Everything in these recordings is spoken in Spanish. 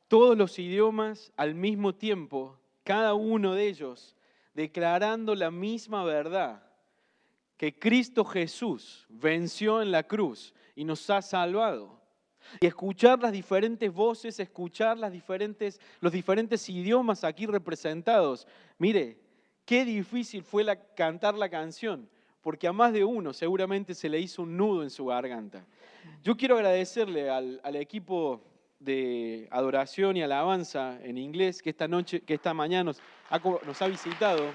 todos los idiomas al mismo tiempo, cada uno de ellos declarando la misma verdad, que Cristo Jesús venció en la cruz y nos ha salvado. Y escuchar las diferentes voces, escuchar los diferentes idiomas aquí representados. Mire, qué difícil fue cantar la canción, porque a más de uno seguramente se le hizo un nudo en su garganta. Yo quiero agradecerle al equipo de adoración y alabanza en inglés que esta mañana nos ha visitado,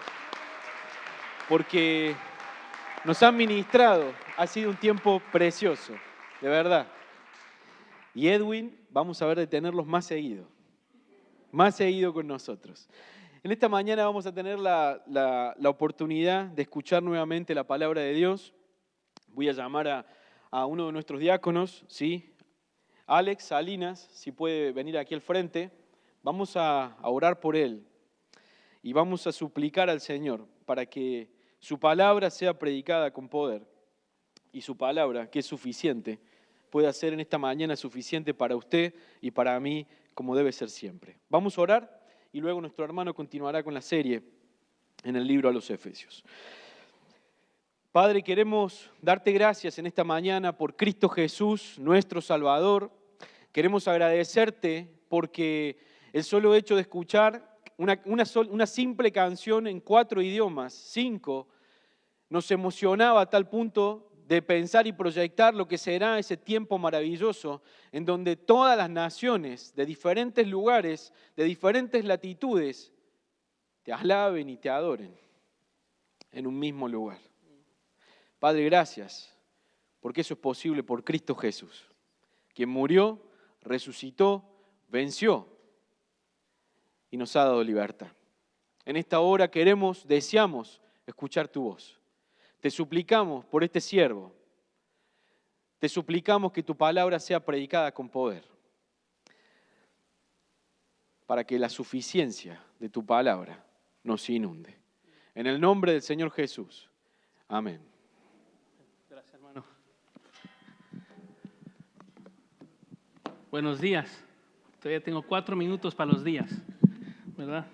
porque nos han ministrado. Ha sido un tiempo precioso, de verdad. Y Edwin, vamos a ver de tenerlos más seguido con nosotros. En esta mañana vamos a tener la oportunidad de escuchar nuevamente la palabra de Dios. Voy a llamar a uno de nuestros diáconos, ¿sí? Alex Salinas, si puede venir aquí al frente. Vamos a orar por él y vamos a suplicar al Señor para que su palabra sea predicada con poder y su palabra, que es suficiente, pueda ser en esta mañana suficiente para usted y para mí, como debe ser siempre. Vamos a orar y luego nuestro hermano continuará con la serie en el libro a los Efesios. Padre, queremos darte gracias en esta mañana por Cristo Jesús, nuestro Salvador. Queremos agradecerte porque el solo hecho de escuchar una simple canción en 4 idiomas, 5, nos emocionaba a tal punto de pensar y proyectar lo que será ese tiempo maravilloso en donde todas las naciones de diferentes lugares, de diferentes latitudes, te alaben y te adoren en un mismo lugar. Padre, gracias, porque eso es posible por Cristo Jesús, quien murió, resucitó, venció y nos ha dado libertad. En esta hora deseamos escuchar tu voz. Te suplicamos por este siervo, te suplicamos que tu palabra sea predicada con poder, para que la suficiencia de tu palabra nos inunde. En el nombre del Señor Jesús. Amén. Gracias, hermano. Buenos días. Todavía tengo 4 minutos para los días, ¿verdad?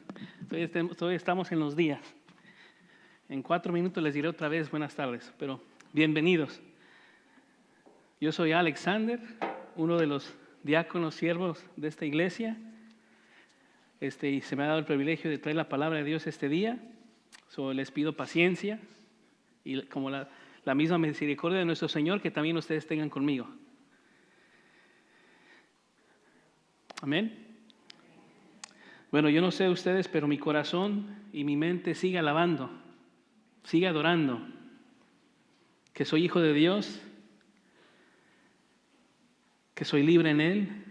Todavía estamos en los días. En 4 minutos les diré otra vez buenas tardes, pero bienvenidos. Yo soy Alexander, uno de los diáconos siervos de esta iglesia, y se me ha dado el privilegio de traer la palabra de Dios este día. Les pido paciencia y como la misma misericordia de nuestro Señor, que también ustedes tengan conmigo. Amén. Bueno, yo no sé ustedes, pero mi corazón y mi mente sigue alabando, sigue adorando, que soy hijo de Dios, que soy libre en Él,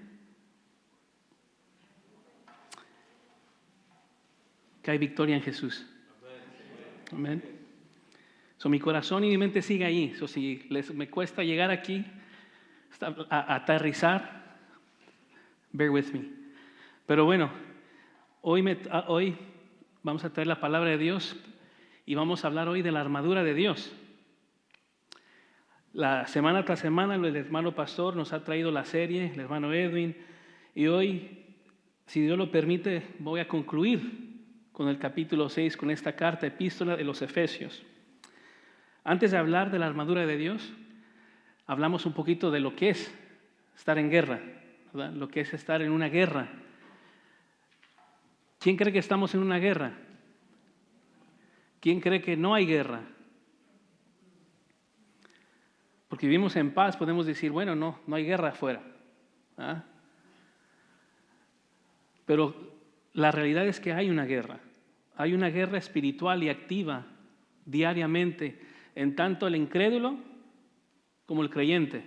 que hay victoria en Jesús. Amén. Mi corazón y mi mente sigue ahí. Si me cuesta llegar aquí, a aterrizar, bear with me. Pero bueno, hoy vamos a traer la palabra de Dios y vamos a hablar hoy de la armadura de Dios. La semana tras semana el hermano pastor nos ha traído la serie, el hermano Edwin, y hoy, si Dios lo permite, voy a concluir con el capítulo 6, con esta carta, epístola de los Efesios. Antes de hablar de la armadura de Dios, hablamos un poquito de lo que es estar en guerra, ¿verdad? Lo que es estar en una guerra. ¿Quién cree que estamos en una guerra? ¿Quién cree que no hay guerra? Porque vivimos en paz, podemos decir, bueno, no hay guerra afuera. ¿Ah? Pero la realidad es que hay una guerra. Hay una guerra espiritual y activa diariamente en tanto el incrédulo como el creyente.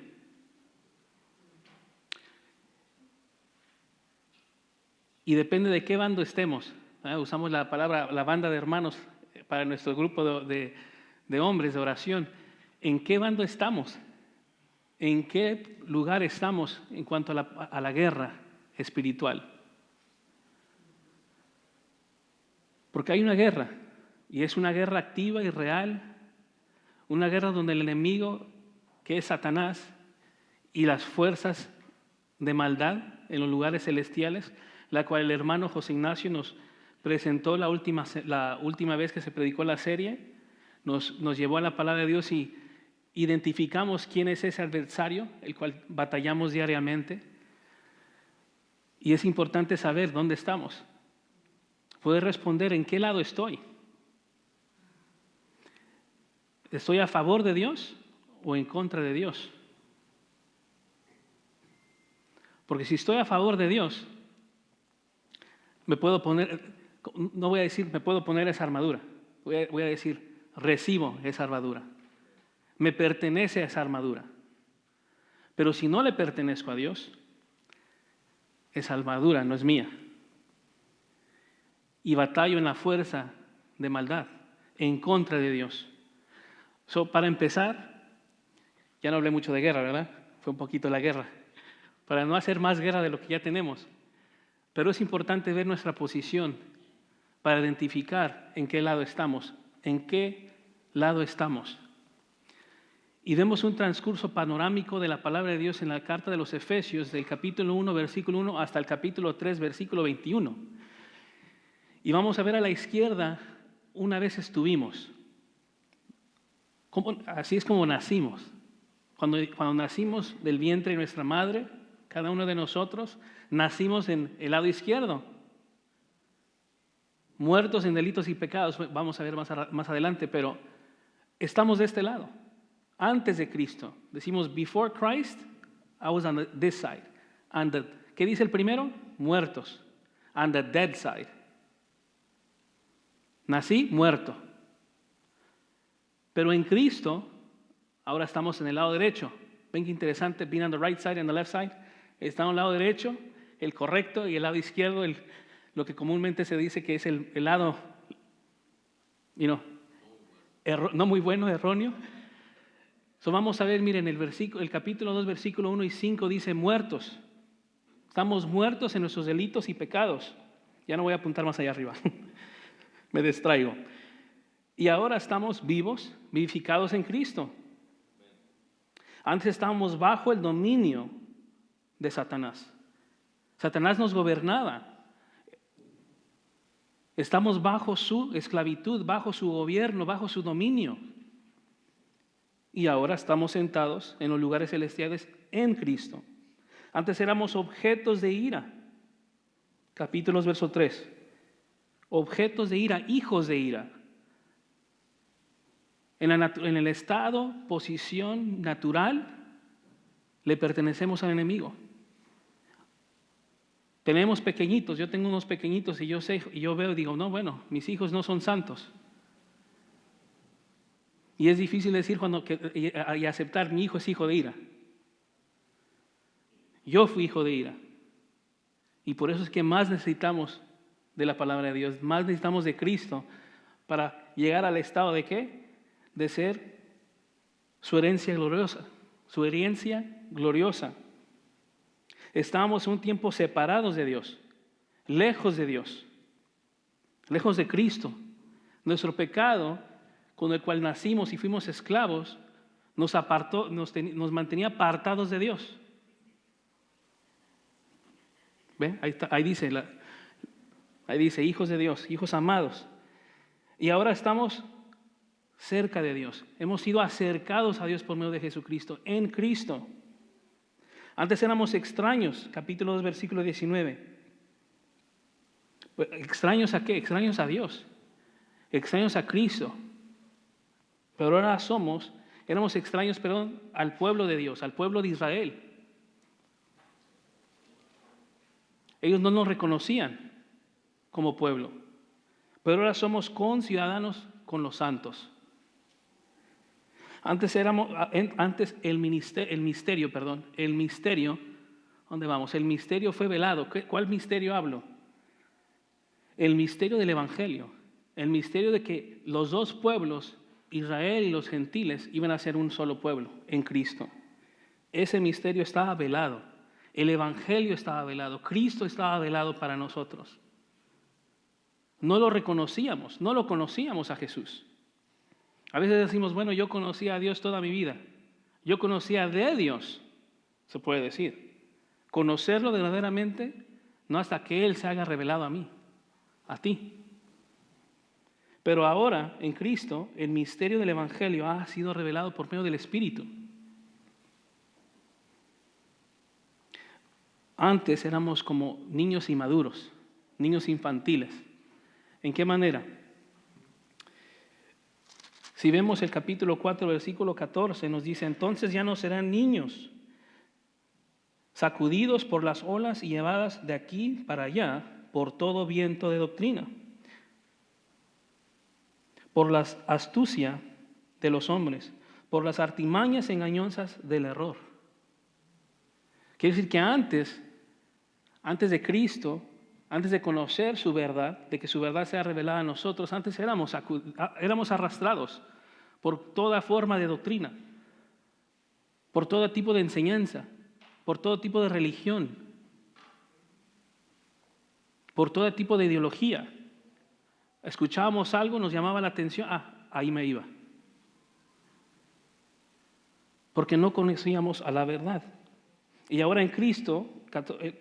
Y depende de qué bando estemos. Usamos la palabra, la banda de hermanos para nuestro grupo de hombres de oración. ¿En qué bando estamos? ¿En qué lugar estamos en cuanto a la guerra espiritual? Porque hay una guerra, y es una guerra activa y real, una guerra donde el enemigo, que es Satanás, y las fuerzas de maldad en los lugares celestiales, la cual el hermano José Ignacio nos presentó la última vez que se predicó la serie. Nos llevó a la palabra de Dios y identificamos quién es ese adversario, el cual batallamos diariamente. Y es importante saber dónde estamos. Poder responder en qué lado estoy. ¿Estoy a favor de Dios o en contra de Dios? Porque si estoy a favor de Dios, me puedo poner, no voy a decir me puedo poner esa armadura, voy a decir recibo esa armadura, me pertenece a esa armadura. Pero si no le pertenezco a Dios, esa armadura no es mía. Y batallo en la fuerza de maldad, en contra de Dios. Para empezar, ya no hablé mucho de guerra, ¿verdad? Fue un poquito la guerra. Para no hacer más guerra de lo que ya tenemos. Pero es importante ver nuestra posición para identificar en qué lado estamos. En qué lado estamos. Y demos un transcurso panorámico de la palabra de Dios en la carta de los Efesios, del capítulo 1, versículo 1, hasta el capítulo 3, versículo 21. Y vamos a ver a la izquierda, una vez estuvimos. Así es como nacimos. Cuando nacimos del vientre de nuestra madre, cada uno de nosotros, nacimos en el lado izquierdo. Muertos en delitos y pecados, vamos a ver más adelante, pero estamos de este lado. Antes de Cristo. Decimos, before Christ, I was on this side. ¿Qué dice el primero? Muertos. On the dead side. Nací muerto. Pero en Cristo, ahora estamos en el lado derecho. ¿Ven qué interesante? Being on the right side and the left side. Está en el lado derecho, el correcto, y el lado izquierdo, lo que comúnmente se dice que es el lado, no muy bueno, erróneo. Vamos a ver, miren, el capítulo 2, versículo 1 y 5 dice muertos. Estamos muertos en nuestros delitos y pecados. Ya no voy a apuntar más allá arriba. Me distraigo. Y ahora estamos vivos, vivificados en Cristo. Antes estábamos bajo el dominio de Satanás. Satanás nos gobernaba. Estamos bajo su esclavitud, bajo su gobierno, bajo su dominio. Y ahora estamos sentados en los lugares celestiales en Cristo. Antes éramos objetos de ira. Capítulos verso 3. Objetos de ira, hijos de ira. En el estado, posición natural, le pertenecemos al enemigo. Tenemos pequeñitos, yo tengo unos pequeñitos y yo veo y digo, no, bueno, mis hijos no son santos. Y es difícil decir y aceptar, mi hijo es hijo de ira. Yo fui hijo de ira. Y por eso es que más necesitamos de la palabra de Dios, más necesitamos de Cristo para llegar al estado de ¿qué? De ser su herencia gloriosa, su herencia gloriosa. Estábamos un tiempo separados de Dios, lejos de Dios, lejos de Cristo. Nuestro pecado, con el cual nacimos y fuimos esclavos, nos mantenía apartados de Dios. ¿Ve? Ahí dice, hijos de Dios, hijos amados. Y ahora estamos cerca de Dios. Hemos sido acercados a Dios por medio de Jesucristo, en Cristo. Antes éramos extraños, capítulo 2, versículo 19. ¿Extraños a qué? Extraños a Dios. Extraños a Cristo. Pero ahora éramos extraños, al pueblo de Dios, al pueblo de Israel. Ellos no nos reconocían como pueblo. Pero ahora somos conciudadanos con los santos. Antes el misterio, ¿dónde vamos? El misterio fue velado. ¿Cuál misterio hablo? El misterio del Evangelio. El misterio de que los dos pueblos, Israel y los gentiles, iban a ser un solo pueblo en Cristo. Ese misterio estaba velado. El Evangelio estaba velado. Cristo estaba velado para nosotros. No lo reconocíamos, no lo conocíamos a Jesús. A veces decimos, bueno, yo conocía a Dios toda mi vida. Yo conocía de Dios, se puede decir. Conocerlo verdaderamente, no hasta que Él se haga revelado a mí, a ti. Pero ahora, en Cristo, el misterio del Evangelio ha sido revelado por medio del Espíritu. Antes éramos como niños inmaduros, niños infantiles. ¿En qué manera? Si vemos el capítulo 4, versículo 14, nos dice, entonces ya no serán niños, sacudidos por las olas y llevadas de aquí para allá por todo viento de doctrina, por la astucia de los hombres, por las artimañas engañosas del error. Quiere decir que antes de Cristo, antes de conocer su verdad, de que su verdad sea revelada a nosotros, antes éramos arrastrados por toda forma de doctrina, por todo tipo de enseñanza, por todo tipo de religión, por todo tipo de ideología. Escuchábamos algo, nos llamaba la atención, ahí me iba. Porque no conocíamos a la verdad. Y ahora en Cristo,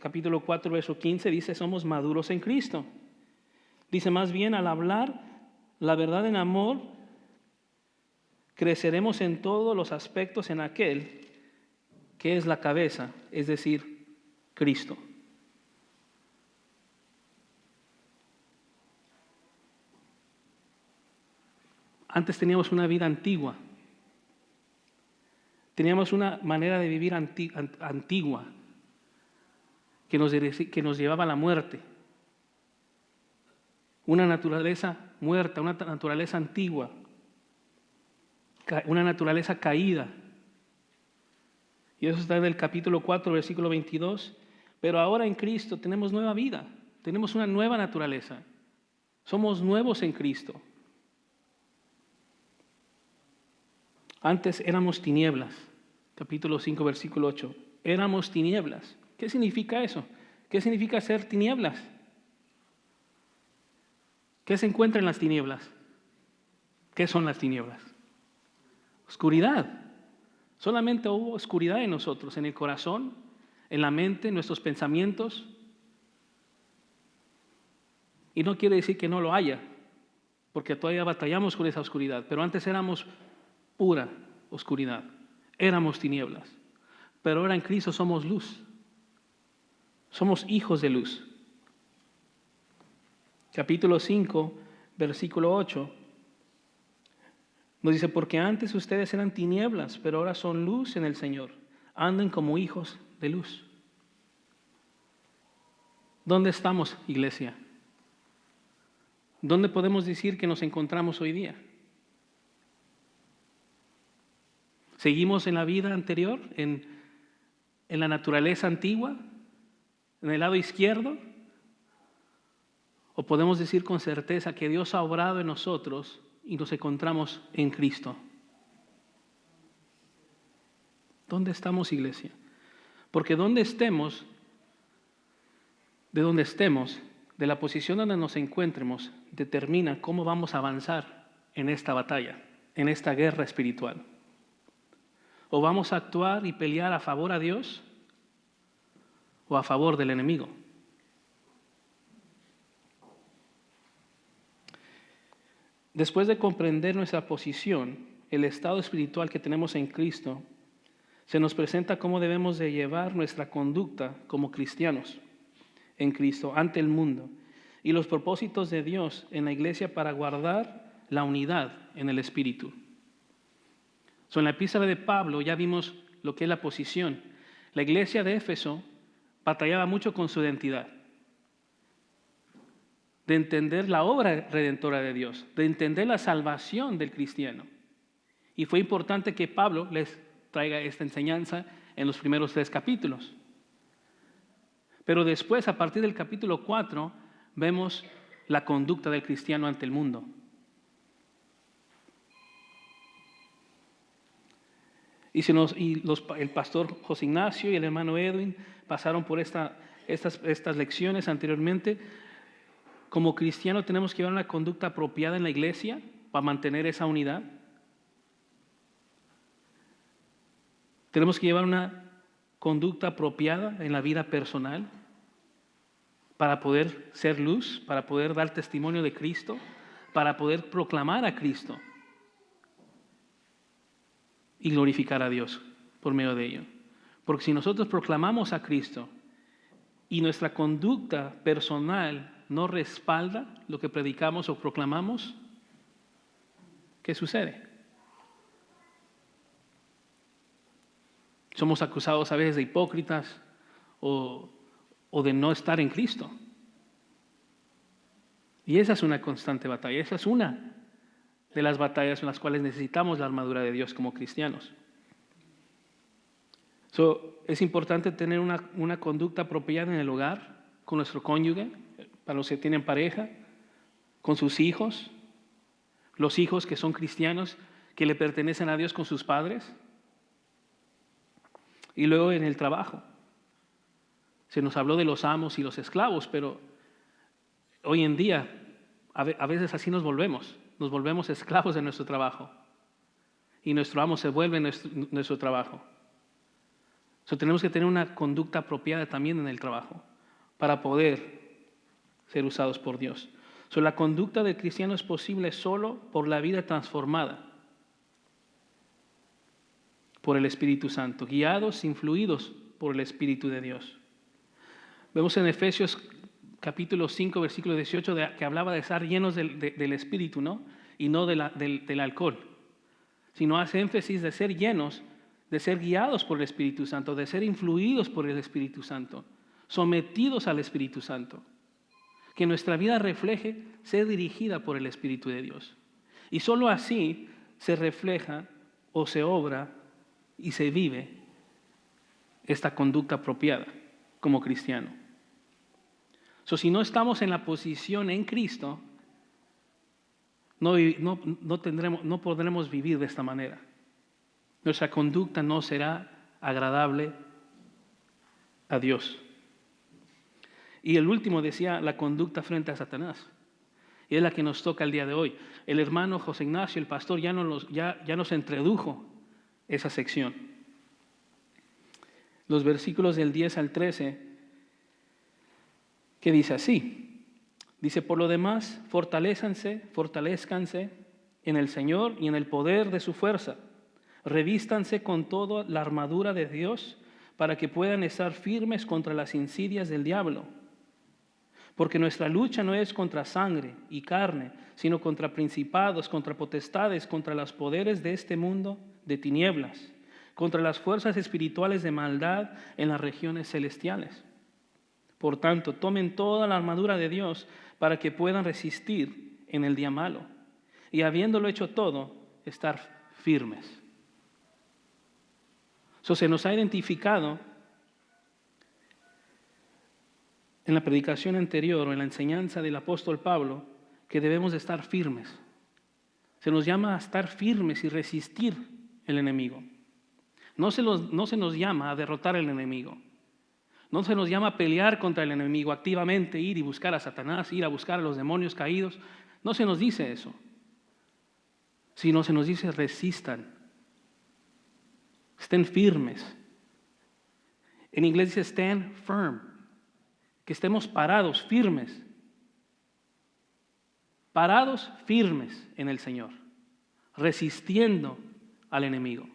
capítulo 4, verso 15, dice, somos maduros en Cristo. Dice, más bien al hablar la verdad en amor, creceremos en todos los aspectos en aquel que es la cabeza, es decir, Cristo. Antes teníamos una vida antigua. Teníamos una manera de vivir antigua que nos llevaba a la muerte. Una naturaleza muerta, una naturaleza antigua, una naturaleza caída. Y eso está en el capítulo 4, versículo 22. Pero ahora en Cristo tenemos nueva vida, tenemos una nueva naturaleza. Somos nuevos en Cristo. Antes éramos tinieblas, capítulo 5, versículo 8. Éramos tinieblas. ¿Qué significa eso? ¿Qué significa ser tinieblas? ¿Qué se encuentra en las tinieblas? ¿Qué son las tinieblas? Oscuridad. Solamente hubo oscuridad en nosotros, en el corazón, en la mente, en nuestros pensamientos. Y no quiere decir que no lo haya, porque todavía batallamos con esa oscuridad, pero antes éramos pura oscuridad, éramos tinieblas, pero ahora en Cristo somos luz, somos hijos de luz. Capítulo 5, versículo 8, nos dice, porque antes ustedes eran tinieblas, pero ahora son luz en el Señor, anden como hijos de luz. ¿Dónde estamos, iglesia? ¿Dónde podemos decir que nos encontramos hoy día? ¿Seguimos en la vida anterior, en la naturaleza antigua, en el lado izquierdo? ¿O podemos decir con certeza que Dios ha obrado en nosotros y nos encontramos en Cristo? ¿Dónde estamos, iglesia? Porque donde estemos, de la posición donde nos encuentremos, determina cómo vamos a avanzar en esta batalla, en esta guerra espiritual. O vamos a actuar y pelear a favor a Dios o a favor del enemigo. Después de comprender nuestra posición, el estado espiritual que tenemos en Cristo, se nos presenta cómo debemos de llevar nuestra conducta como cristianos en Cristo ante el mundo y los propósitos de Dios en la iglesia para guardar la unidad en el Espíritu. En la epístola de Pablo ya vimos lo que es la posición. La iglesia de Éfeso batallaba mucho con su identidad, de entender la obra redentora de Dios, de entender la salvación del cristiano. Y fue importante que Pablo les traiga esta enseñanza en los primeros 3 capítulos. Pero después, a partir del capítulo 4, vemos la conducta del cristiano ante el mundo. El pastor José Ignacio y el hermano Edwin pasaron por estas lecciones anteriormente. Como cristianos tenemos que llevar una conducta apropiada en la iglesia para mantener esa unidad. Tenemos que llevar una conducta apropiada en la vida personal para poder ser luz, para poder dar testimonio de Cristo, para poder proclamar a Cristo y glorificar a Dios por medio de ello. Porque si nosotros proclamamos a Cristo y nuestra conducta personal no respalda lo que predicamos o proclamamos, ¿qué sucede? Somos acusados a veces de hipócritas o de no estar en Cristo. Y esa es una constante batalla. Esa es una de las batallas en las cuales necesitamos la armadura de Dios como cristianos. Es importante tener una conducta apropiada en el hogar, con nuestro cónyuge, para los que tienen pareja, con sus hijos, los hijos que son cristianos, que le pertenecen a Dios con sus padres, y luego en el trabajo. Se nos habló de los amos y los esclavos, pero hoy en día a veces así nos volvemos esclavos de nuestro trabajo, y nuestro amo se vuelve nuestro trabajo. Tenemos que tener una conducta apropiada también en el trabajo para poder ser usados por Dios. La conducta del cristiano es posible solo por la vida transformada por el Espíritu Santo, guiados, influidos por el Espíritu de Dios. Vemos en Efesios capítulo 5, versículo 18, que hablaba de estar llenos del Espíritu, ¿no? Y no del alcohol, sino hace énfasis de ser llenos, de ser guiados por el Espíritu Santo, de ser influidos por el Espíritu Santo, sometidos al Espíritu Santo. Que nuestra vida refleje ser dirigida por el Espíritu de Dios. Y solo así se refleja o se obra y se vive esta conducta apropiada como cristiano. Si no estamos en la posición en Cristo, no podremos vivir de esta manera. Nuestra conducta no será agradable a Dios. Y el último decía la conducta frente a Satanás. Y es la que nos toca el día de hoy. El hermano José Ignacio, el pastor, ya nos introdujo esa sección. Los versículos del 10 al 13, que dice así. Dice, por lo demás, fortalezcanse en el Señor y en el poder de su fuerza. Revístanse con toda la armadura de Dios para que puedan estar firmes contra las insidias del diablo. Porque nuestra lucha no es contra sangre y carne, sino contra principados, contra potestades, contra los poderes de este mundo de tinieblas, contra las fuerzas espirituales de maldad en las regiones celestiales. Por tanto, tomen toda la armadura de Dios para que puedan resistir en el día malo y habiéndolo hecho todo, estar firmes. Se nos ha identificado en la predicación anterior o en la enseñanza del apóstol Pablo que debemos de estar firmes. Se nos llama a estar firmes y resistir el enemigo. No se nos llama a derrotar al enemigo. No se nos llama a pelear contra el enemigo, activamente ir y buscar a Satanás, ir a buscar a los demonios caídos. No se nos dice eso. Sino se nos dice resistan. Estén firmes. En inglés dice stand firm. Que estemos parados, firmes. Parados, firmes en el Señor. Resistiendo al enemigo.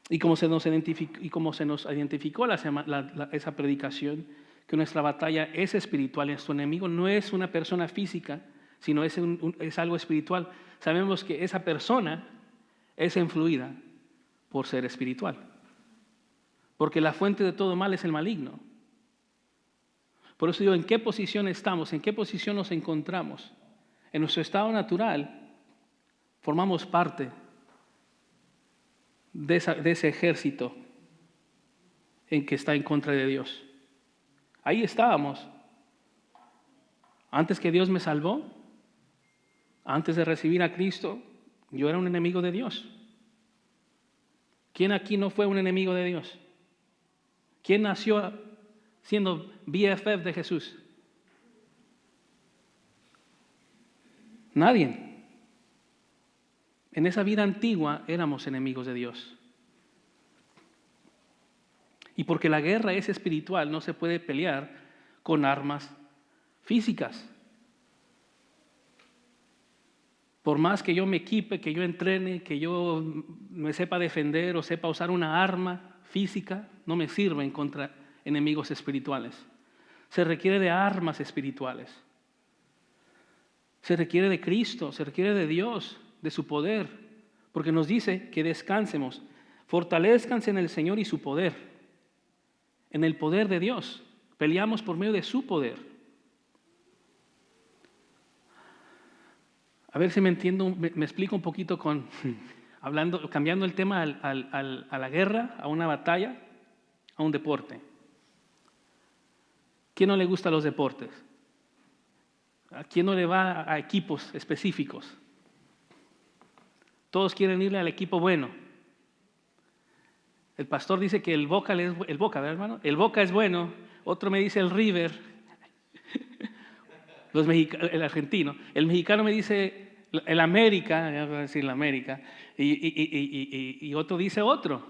Y como se nos identificó esa predicación, que nuestra batalla es espiritual, nuestro enemigo no es una persona física, sino es algo espiritual. Sabemos que esa persona es influida por ser espiritual. Porque la fuente de todo mal es el maligno. Por eso digo, ¿en qué posición estamos? ¿En qué posición nos encontramos? En nuestro estado natural, formamos parte de ese ejército en que está en contra de Dios. Ahí estábamos. Antes que Dios me salvó, antes de recibir a Cristo, yo era un enemigo de Dios. ¿Quién aquí no fue un enemigo de Dios? ¿Quién nació siendo BFF de Jesús? Nadie. En esa vida antigua éramos enemigos de Dios. Y porque la guerra es espiritual, no se puede pelear con armas físicas. Por más que yo me equipe, que yo entrene, que yo me sepa defender o sepa usar una arma física, no me sirven contra enemigos espirituales. Se requiere de armas espirituales. Se requiere de Cristo, se requiere de Dios, de su poder, porque nos dice que descansemos, fortalezcanse en el Señor y su poder, en el poder de Dios. Peleamos por medio de su poder. A ver si me entiendo, me explico un poquito cambiando el tema a la guerra, a una batalla, a un deporte. ¿Quién no le gusta los deportes? ¿A quién no le va a equipos específicos? Todos quieren irle al equipo bueno. El pastor dice que el Boca, ¿verdad, hermano? El Boca es bueno. Otro me dice el River. El argentino. El mexicano me dice el América, ya voy a decir la América. Y otro dice otro.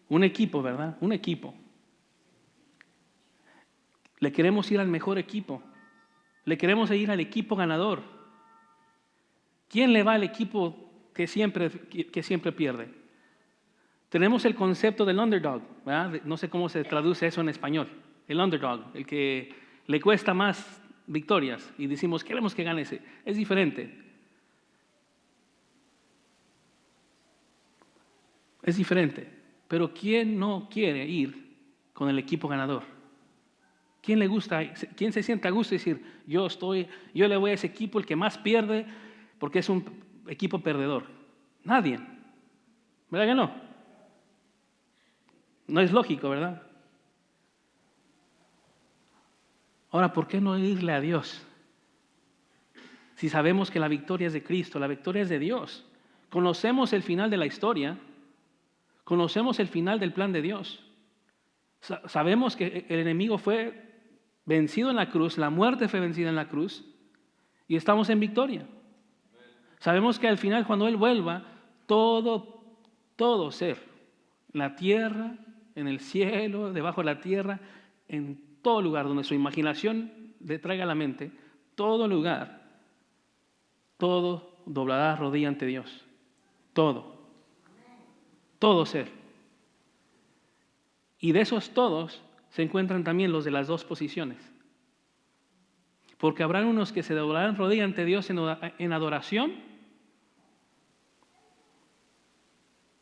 Un equipo, ¿verdad? Un equipo. Le queremos ir al mejor equipo. Le queremos ir al equipo ganador. ¿Quién le va al equipo que siempre pierde? Tenemos el concepto del underdog, ¿verdad? No sé cómo se traduce eso en español. El underdog, el que le cuesta más victorias y decimos, queremos que gane ese. Es diferente. Es diferente. Pero ¿quién no quiere ir con el equipo ganador? ¿Quién le gusta? ¿Quién se siente a gusto y decir, yo le voy a ese equipo, el que más pierde, porque es un equipo perdedor? Nadie. ¿Verdad que no? No es lógico, ¿verdad? Ahora, ¿por qué no irle a Dios? Si sabemos que la victoria es de Cristo, la victoria es de Dios. Conocemos el final de la historia, conocemos el final del plan de Dios. Sabemos que el enemigo fue vencido en la cruz, la muerte fue vencida en la cruz y estamos en victoria. Sabemos que al final, cuando Él vuelva, todo ser, la tierra, en el cielo, debajo de la tierra, en todo lugar donde su imaginación le traiga a la mente, todo lugar, todo doblará rodilla ante Dios. Todo ser. Y de esos todos se encuentran también los de las dos posiciones. Porque habrán unos que se doblarán rodilla ante Dios en adoración,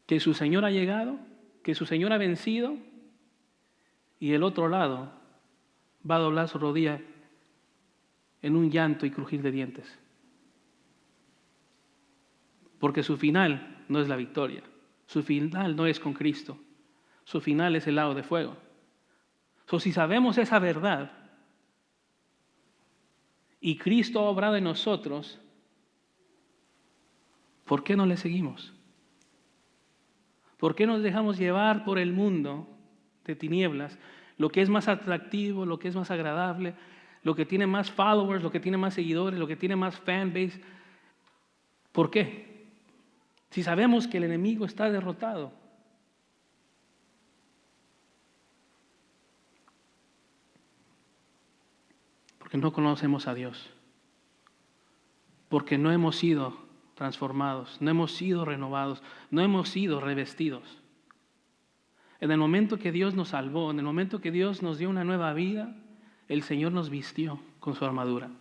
que su Señor ha llegado, que su Señor ha vencido, y el otro lado va a doblar su rodilla en un llanto y crujir de dientes. Porque su final no es la victoria, su final no es con Cristo, su final es el lago de fuego. Si sabemos esa verdad y Cristo ha obrado en nosotros, ¿por qué no le seguimos? ¿Por qué nos dejamos llevar por el mundo de tinieblas? Lo que es más atractivo, lo que es más agradable, lo que tiene más followers, lo que tiene más seguidores, lo que tiene más fanbase. ¿Por qué? Si sabemos que el enemigo está derrotado. Porque no conocemos a Dios. Porque no hemos sido transformados, no hemos sido renovados, no hemos sido revestidos. En el momento que Dios nos salvó, en el momento que Dios nos dio una nueva vida, el Señor nos vistió con su armadura.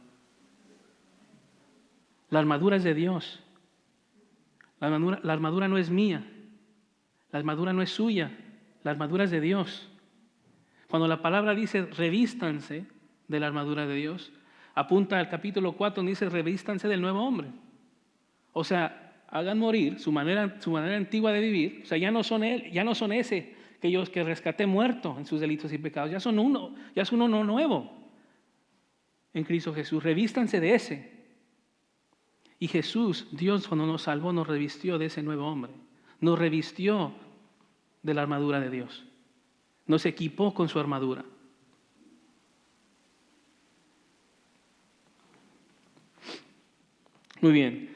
La armadura es de Dios. La armadura no es mía. La armadura no es suya. La armadura es de Dios. Cuando la palabra dice revístanse de la armadura de Dios, apunta al capítulo 4 donde dice revístanse del nuevo hombre. O sea, hagan morir su manera antigua de vivir. O sea, ya no son ese que rescaté muerto en sus delitos y pecados. Ya es uno nuevo en Cristo Jesús. Revístanse de ese. Y Jesús, Dios, cuando nos salvó, nos revistió de ese nuevo hombre. Nos revistió de la armadura de Dios. Nos equipó con su armadura. Muy bien.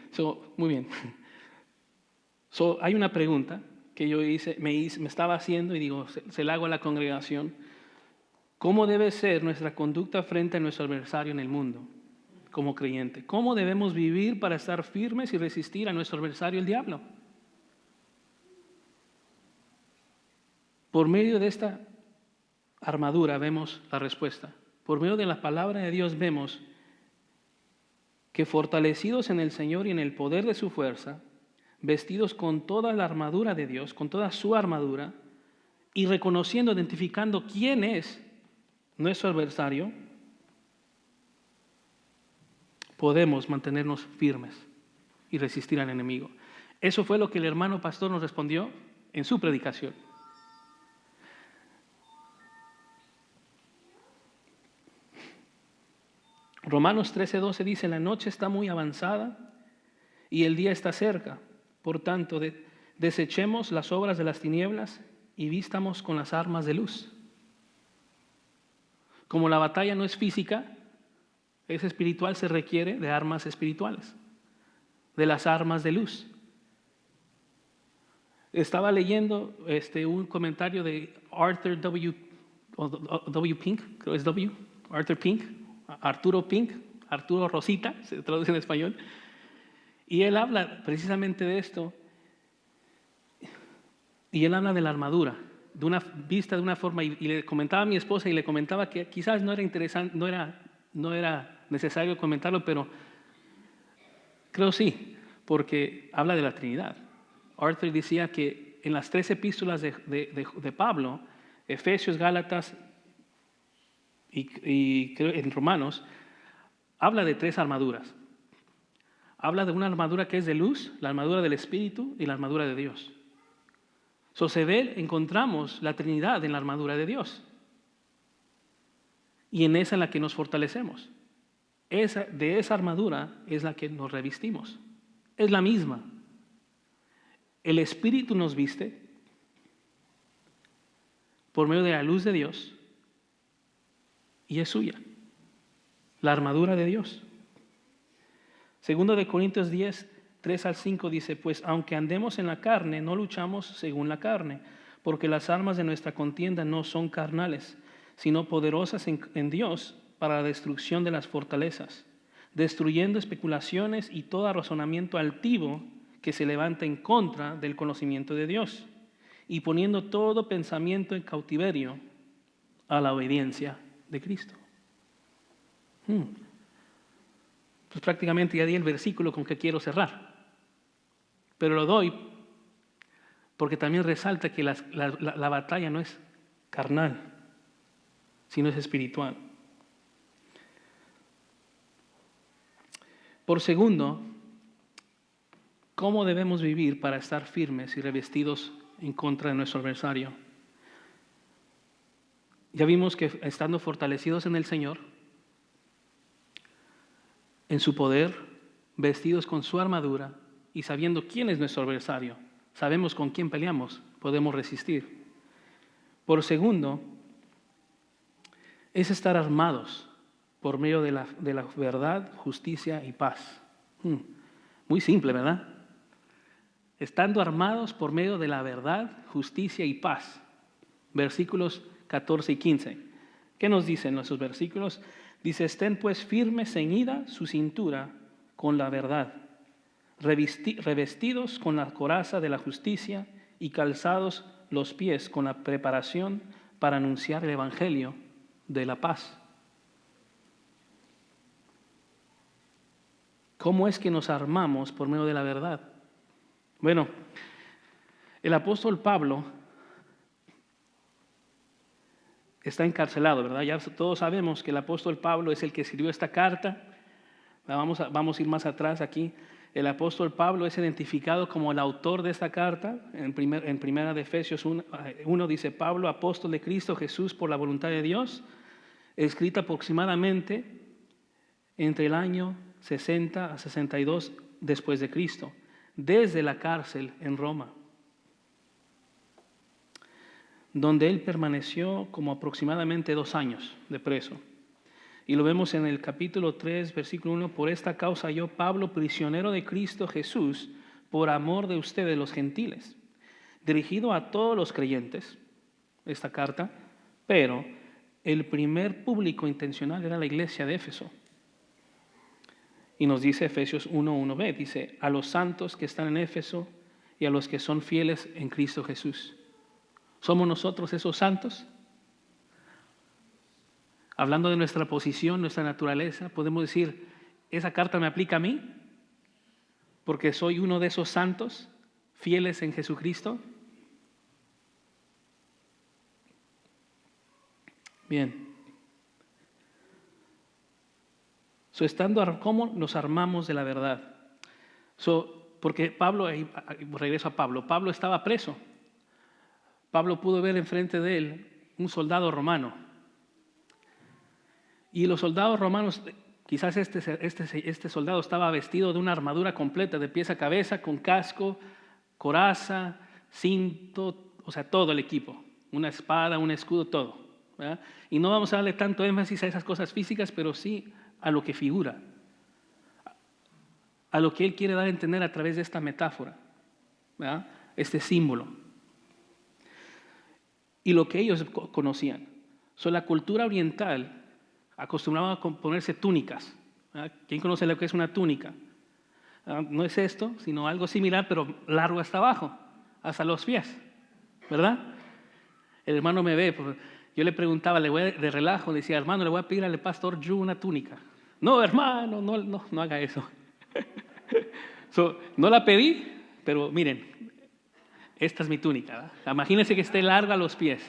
Hay una pregunta que yo me estaba haciendo, y digo, se la hago a la congregación. ¿Cómo debe ser nuestra conducta frente a nuestro adversario en el mundo como creyente? ¿Cómo debemos vivir para estar firmes y resistir a nuestro adversario, el diablo? Por medio de esta armadura vemos la respuesta. Por medio de la palabra de Dios vemos que fortalecidos en el Señor y en el poder de su fuerza, vestidos con toda la armadura de Dios, con toda su armadura, y reconociendo, identificando quién es nuestro adversario, podemos mantenernos firmes y resistir al enemigo. Eso fue lo que el hermano pastor nos respondió en su predicación. Romanos 13:12 dice: la noche está muy avanzada y el día está cerca. Por tanto, desechemos las obras de las tinieblas y vístamos con las armas de luz. Como la batalla no es física, es espiritual, se requiere de armas espirituales, de las armas de luz. Estaba leyendo un comentario de Arthur W. Pink, creo que es W, Arturo Pink, Arturo Rosita, se traduce en español, y él habla precisamente de esto, y él habla de la armadura, vista de una forma, y le comentaba a mi esposa, y le comentaba que quizás no era interesante, no era necesario comentarlo, pero creo sí, porque habla de la Trinidad. Arthur decía que en las 3 epístolas de Pablo, Efesios, Gálatas y creo en Romanos, habla de 3 armaduras. Habla de una armadura que es de luz, la armadura del Espíritu y la armadura de Dios. Encontramos la Trinidad en la armadura de Dios. Y en esa en la que nos fortalecemos. De esa armadura es la que nos revestimos. Es la misma. El Espíritu nos viste por medio de la luz de Dios y es suya. La armadura de Dios. Segundo de Corintios 10, 3-5 dice: pues aunque andemos en la carne, no luchamos según la carne, porque las armas de nuestra contienda no son carnales, sino poderosas en Dios para la destrucción de las fortalezas, destruyendo especulaciones y todo razonamiento altivo que se levanta en contra del conocimiento de Dios, y poniendo todo pensamiento en cautiverio a la obediencia de Cristo. Pues prácticamente ya di el versículo con que quiero cerrar, pero lo doy porque también resalta que la batalla no es carnal, sino es espiritual. Por segundo, ¿cómo debemos vivir para estar firmes y revestidos en contra de nuestro adversario? Ya vimos que estando fortalecidos en el Señor, en su poder, vestidos con su armadura y sabiendo quién es nuestro adversario, sabemos con quién peleamos, podemos resistir. Por segundo, es estar armados por medio de la verdad, justicia y paz. Muy simple, ¿verdad? Estando armados por medio de la verdad, justicia y paz. Versículos 14 y 15. ¿Qué nos dicen nuestros versículos? Dice: estén pues firmes, ceñida su cintura con la verdad, revestidos con la coraza de la justicia y calzados los pies con la preparación para anunciar el evangelio de la paz. ¿Cómo es que nos armamos por medio de la verdad? Bueno, el apóstol Pablo está encarcelado, ¿verdad? Ya todos sabemos que el apóstol Pablo es el que escribió esta carta. Vamos a ir más atrás aquí. El apóstol Pablo es identificado como el autor de esta carta. En primera de Efesios 1 dice: Pablo, apóstol de Cristo Jesús por la voluntad de Dios, escrita aproximadamente entre el año 60 a 62 después de Cristo, desde la cárcel en Roma, donde él permaneció como aproximadamente 2 años de preso. Y lo vemos en el capítulo 3, versículo 1: por esta causa yo, Pablo, prisionero de Cristo Jesús, por amor de ustedes los gentiles, dirigido a todos los creyentes, esta carta, pero el primer público intencional era la iglesia de Éfeso. Y nos dice Efesios 1:1b, dice, a los santos que están en Éfeso y a los que son fieles en Cristo Jesús. ¿Somos nosotros esos santos? Hablando de nuestra posición, nuestra naturaleza, podemos decir, ¿esa carta me aplica a mí? Porque soy uno de esos santos fieles en Jesucristo. Bien. ¿Cómo nos armamos de la verdad? Porque Pablo, regreso a Pablo, Pablo estaba preso. Pablo pudo ver enfrente de él un soldado romano. Y los soldados romanos, quizás este soldado estaba vestido de una armadura completa, de pies a cabeza, con casco, coraza, cinto, o sea, todo el equipo. Una espada, un escudo, todo, ¿verdad? Y no vamos a darle tanto énfasis a esas cosas físicas, pero sí a lo que figura, a lo que él quiere dar a entender a través de esta metáfora, ¿verdad? Este símbolo. Y lo que ellos conocían. La cultura oriental acostumbraba a ponerse túnicas, ¿verdad? ¿Quién conoce lo que es una túnica? No es esto, sino algo similar, pero largo hasta abajo, hasta los pies, ¿verdad? El hermano me ve, yo le preguntaba, de relajo, le decía, hermano, le voy a pedir al pastor Yu una túnica. No, hermano, no haga eso. No la pedí, pero miren, esta es mi túnica, ¿verdad? Imagínense que esté larga a los pies.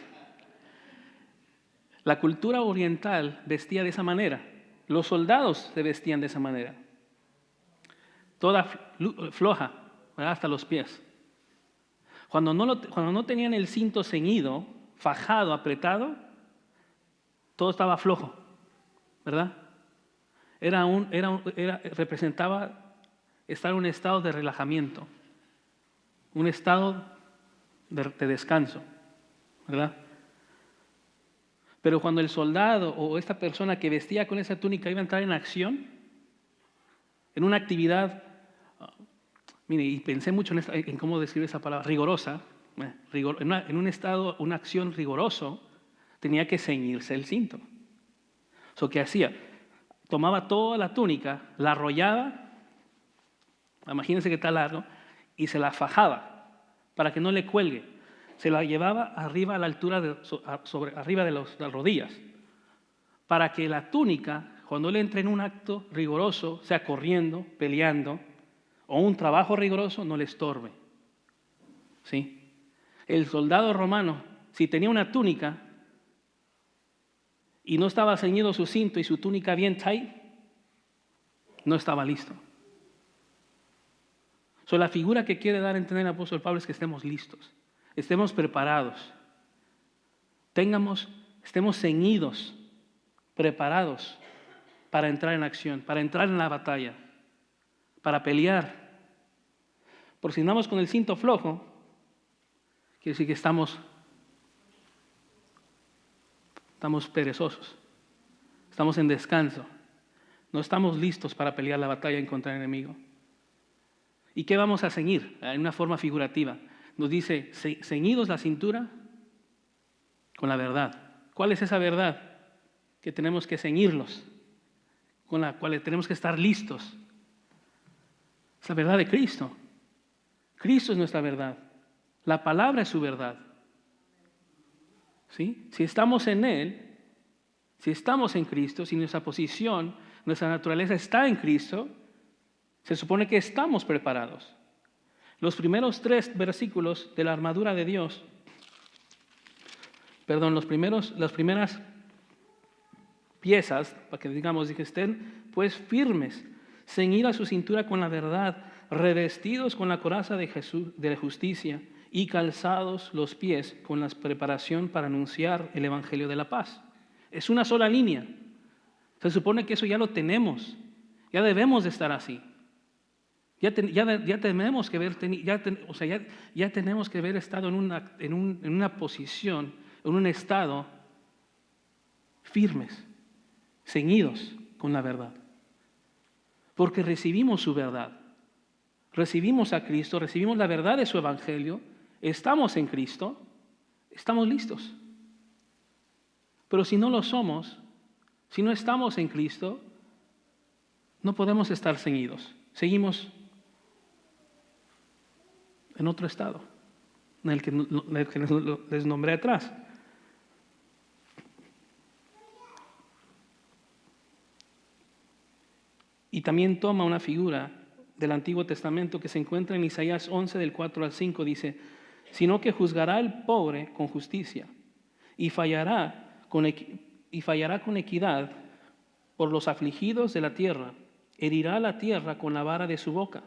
La cultura oriental vestía de esa manera. Los soldados se vestían de esa manera. Toda floja, ¿verdad? Hasta los pies. Cuando no tenían el cinto ceñido, fajado, apretado, todo estaba flojo, ¿verdad? Representaba estar en un estado de relajamiento, un estado de descanso, ¿verdad? Pero cuando el soldado o esta persona que vestía con esa túnica iba a entrar en acción, en una actividad, mire, y pensé mucho en cómo describir esa palabra, rigurosa, en un estado, una acción riguroso, tenía que ceñirse el cinto. ¿Qué hacía? Tomaba toda la túnica, la arrollaba, imagínense que está largo, y se la fajaba para que no le cuelgue. Se la llevaba arriba a la altura arriba de las rodillas, para que la túnica, cuando él entre en un acto riguroso, sea corriendo, peleando, o un trabajo riguroso, no le estorbe. ¿Sí? El soldado romano, si tenía una túnica y no estaba ceñido su cinto y su túnica bien tight, no estaba listo. La figura que quiere dar a entender el apóstol Pablo es que estemos listos, estemos preparados, estemos ceñidos, preparados para entrar en acción, para entrar en la batalla, para pelear. Por si andamos con el cinto flojo, quiere decir que estamos perezosos, estamos en descanso, no estamos listos para pelear la batalla en contra del enemigo. ¿Y qué vamos a ceñir? En una forma figurativa. Nos dice, ceñidos la cintura con la verdad. ¿Cuál es esa verdad? Que tenemos que ceñirlos, con la cual tenemos que estar listos. Es la verdad de Cristo. Cristo es nuestra verdad. La palabra es su verdad. ¿Sí? Si estamos en Él, si estamos en Cristo, si nuestra posición, nuestra naturaleza está en Cristo, se supone que estamos preparados. Los primeros 3 versículos de la armadura de Dios, las primeras piezas, para que digamos que estén pues firmes, ceñir a su cintura con la verdad, revestidos con la coraza de la justicia y calzados los pies con la preparación para anunciar el evangelio de la paz. Es una sola línea. Se supone que eso ya lo tenemos, ya debemos de estar así. Ya tenemos que haber estado en una posición, en un estado firmes, ceñidos con la verdad. Porque recibimos su verdad, recibimos a Cristo, recibimos la verdad de su evangelio, estamos en Cristo, estamos listos. Pero si no lo somos, si no estamos en Cristo, no podemos estar ceñidos. Seguimos en otro estado, en el que les nombré atrás. Y también toma una figura del Antiguo Testamento que se encuentra en Isaías 11, del 4 al 5, dice, sino que juzgará al pobre con justicia y fallará con equidad por los afligidos de la tierra, herirá la tierra con la vara de su boca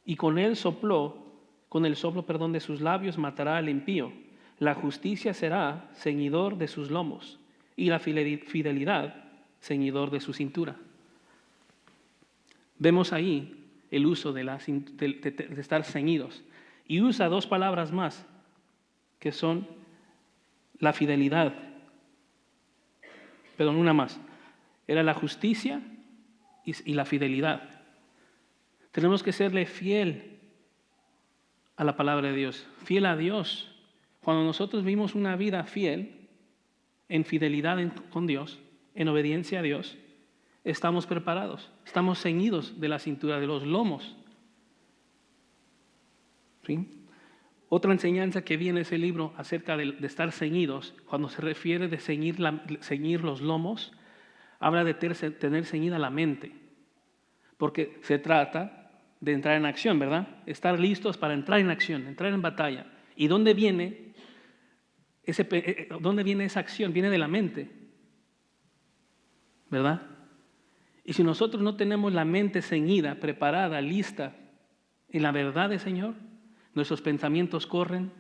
y con el soplo de sus labios matará al impío. La justicia será ceñidor de sus lomos y la fidelidad ceñidor de su cintura. Vemos ahí el uso de estar ceñidos. Y usa dos palabras más, que son la fidelidad. Perdón, una más. Era la justicia y la fidelidad. Tenemos que serle fiel a la palabra de Dios, fiel a Dios. Cuando nosotros vivimos una vida fiel, en fidelidad con Dios, en obediencia a Dios, estamos preparados, estamos ceñidos de la cintura, de los lomos. ¿Sí? Otra enseñanza que viene en ese libro acerca de estar ceñidos, cuando se refiere de ceñir los lomos, habla de tener ceñida la mente, porque se trata de entrar en acción, ¿verdad? Estar listos para entrar en acción, entrar en batalla. ¿Y dónde viene esa acción? Viene de la mente, ¿verdad? Y si nosotros no tenemos la mente ceñida, preparada, lista en la verdad del Señor, nuestros pensamientos corren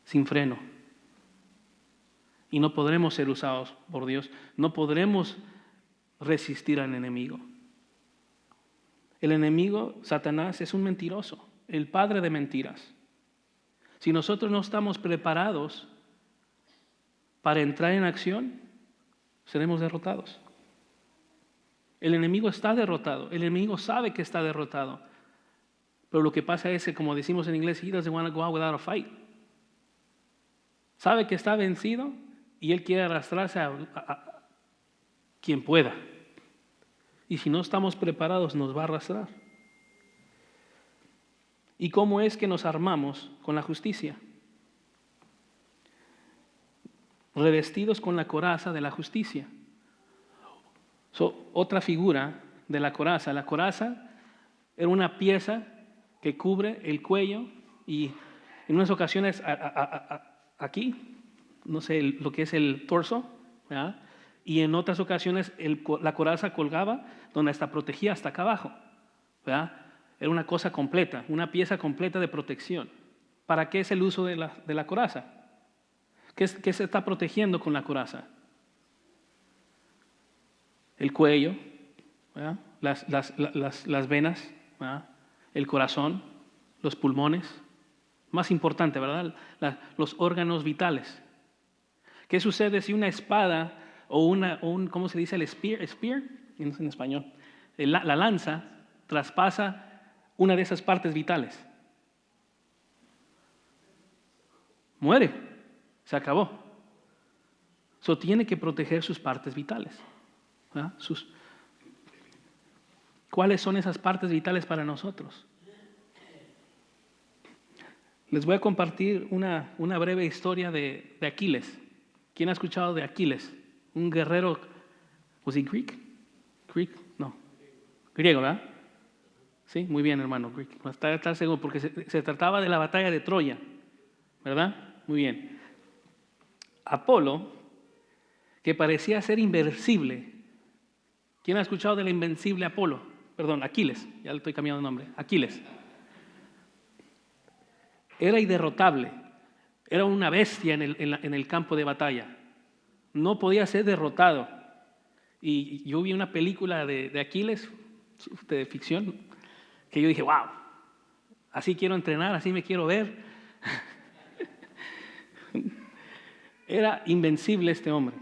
sin freno. Y no podremos ser usados por Dios, no podremos resistir al enemigo. El enemigo, Satanás, es un mentiroso, el padre de mentiras. Si nosotros no estamos preparados para entrar en acción, seremos derrotados. El enemigo está derrotado, el enemigo sabe que está derrotado. Pero lo que pasa es que, como decimos en inglés, he doesn't want to go out without a fight. Sabe que está vencido y él quiere arrastrarse a quien pueda. Y si no estamos preparados, nos va a arrastrar. ¿Y cómo es que nos armamos con la justicia? Revestidos con la coraza de la justicia. Otra figura de la coraza. La coraza era una pieza que cubre el cuello y en unas ocasiones aquí, no sé lo que es el torso, ¿verdad? Y en otras ocasiones la coraza colgaba donde hasta protegía hasta acá abajo, ¿verdad? Era una cosa completa, una pieza completa de protección. ¿Para qué es el uso de la coraza? ¿Qué se está protegiendo con la coraza? El cuello, ¿verdad? Las venas, ¿verdad? El corazón, los pulmones, más importante, ¿verdad? Los órganos vitales. ¿Qué sucede si una espada o ¿cómo se dice? El spear en español, la lanza traspasa una de esas partes vitales? Muere, se acabó. Tiene que proteger sus partes vitales, ¿verdad? ¿Cuáles son esas partes vitales para nosotros? Les voy a compartir una breve historia de Aquiles. ¿Quién ha escuchado de Aquiles? Un guerrero, ¿was he Greek? No. Griego, ¿verdad? Sí, muy bien, hermano. Está seguro, porque se trataba de la batalla de Troya, ¿verdad? Muy bien. Apolo, que parecía ser invencible. ¿Quién ha escuchado del invencible Apolo? Perdón, Aquiles, ya le estoy cambiando de nombre. Aquiles. Era inderrotable, era una bestia en el campo de batalla. No podía ser derrotado. Y yo vi una película de Aquiles, de ficción, que yo dije, wow, así quiero entrenar, así me quiero ver. Era invencible este hombre.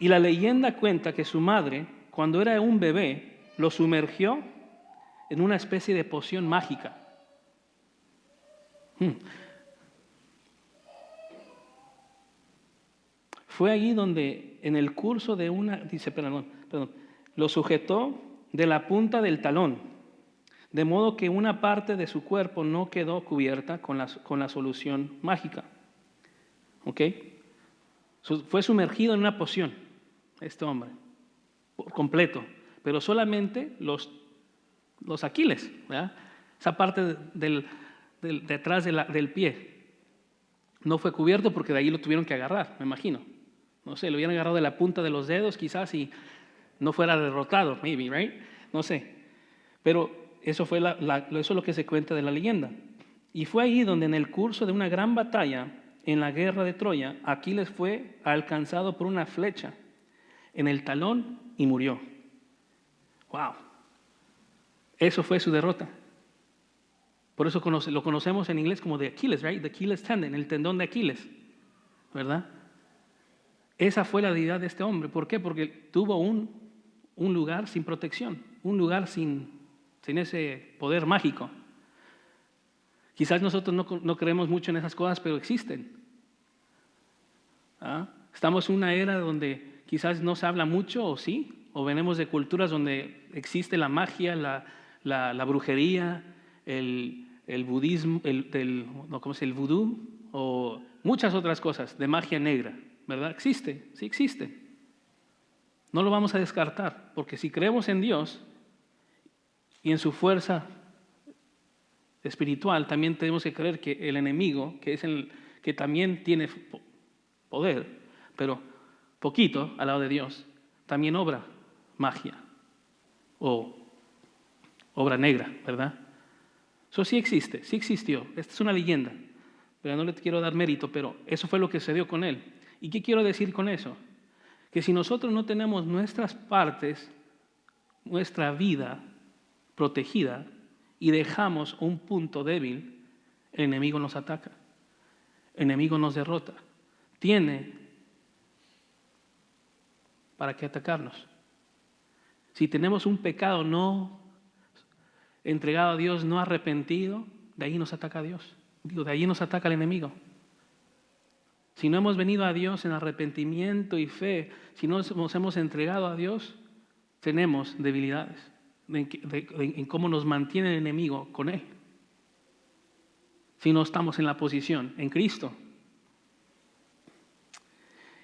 Y la leyenda cuenta que su madre, cuando era un bebé, lo sumergió en una especie de poción mágica. Fue allí donde en el curso de lo sujetó de la punta del talón, de modo que una parte de su cuerpo no quedó cubierta con la solución mágica. ¿Ok? Fue sumergido en una poción, este hombre, por completo, pero solamente los aquiles, ¿verdad? Esa parte detrás del pie no fue cubierto porque de ahí lo tuvieron que agarrar, me imagino. No sé, lo hubieran agarrado de la punta de los dedos quizás y no fuera derrotado, maybe, right? No sé. Pero eso es lo que se cuenta de la leyenda. Y fue ahí donde en el curso de una gran batalla en la guerra de Troya, Aquiles fue alcanzado por una flecha en el talón y murió. ¡Wow! Eso fue su derrota. Por eso lo conocemos en inglés como de Aquiles, right? The Achilles tendon, el tendón de Aquiles, ¿verdad? Esa fue la deidad de este hombre. ¿Por qué? Porque tuvo un lugar sin protección, un lugar sin ese poder mágico. Quizás nosotros no creemos mucho en esas cosas, pero existen. ¿Ah? Estamos en una era donde quizás no se habla mucho, o sí, o venimos de culturas donde existe la magia, la brujería, el budismo, ¿cómo es? El vudú, o muchas otras cosas de magia negra, ¿verdad? Existe, sí existe. No lo vamos a descartar, porque si creemos en Dios y en su fuerza espiritual, también tenemos que creer que el enemigo, que también tiene poder, pero poquito al lado de Dios, también obra magia o obra negra, ¿verdad? Eso sí existe, sí existió. Esta es una leyenda, pero no le quiero dar mérito, pero eso fue lo que sucedió con él. ¿Y qué quiero decir con eso? Que si nosotros no tenemos nuestras partes, nuestra vida protegida y dejamos un punto débil, el enemigo nos ataca, el enemigo nos derrota. Tiene para qué atacarnos. Si tenemos un pecado no entregado a Dios, no arrepentido, de ahí nos ataca a Dios. De ahí nos ataca el enemigo. Si no hemos venido a Dios en arrepentimiento y fe, si no nos hemos entregado a Dios, tenemos debilidades en cómo nos mantiene el enemigo con Él. Si no estamos en la posición, en Cristo.